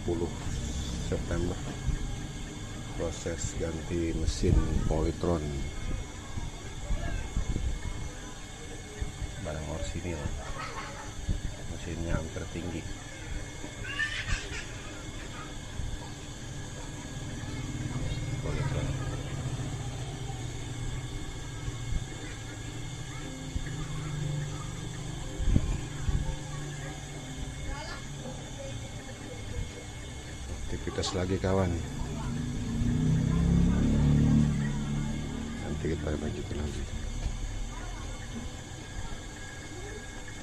10 September proses ganti mesin Polytron barang orsinil, mesinnya hampir tinggi. Polytron aktivitas lagi kawan, nanti kita lanjutin lagi.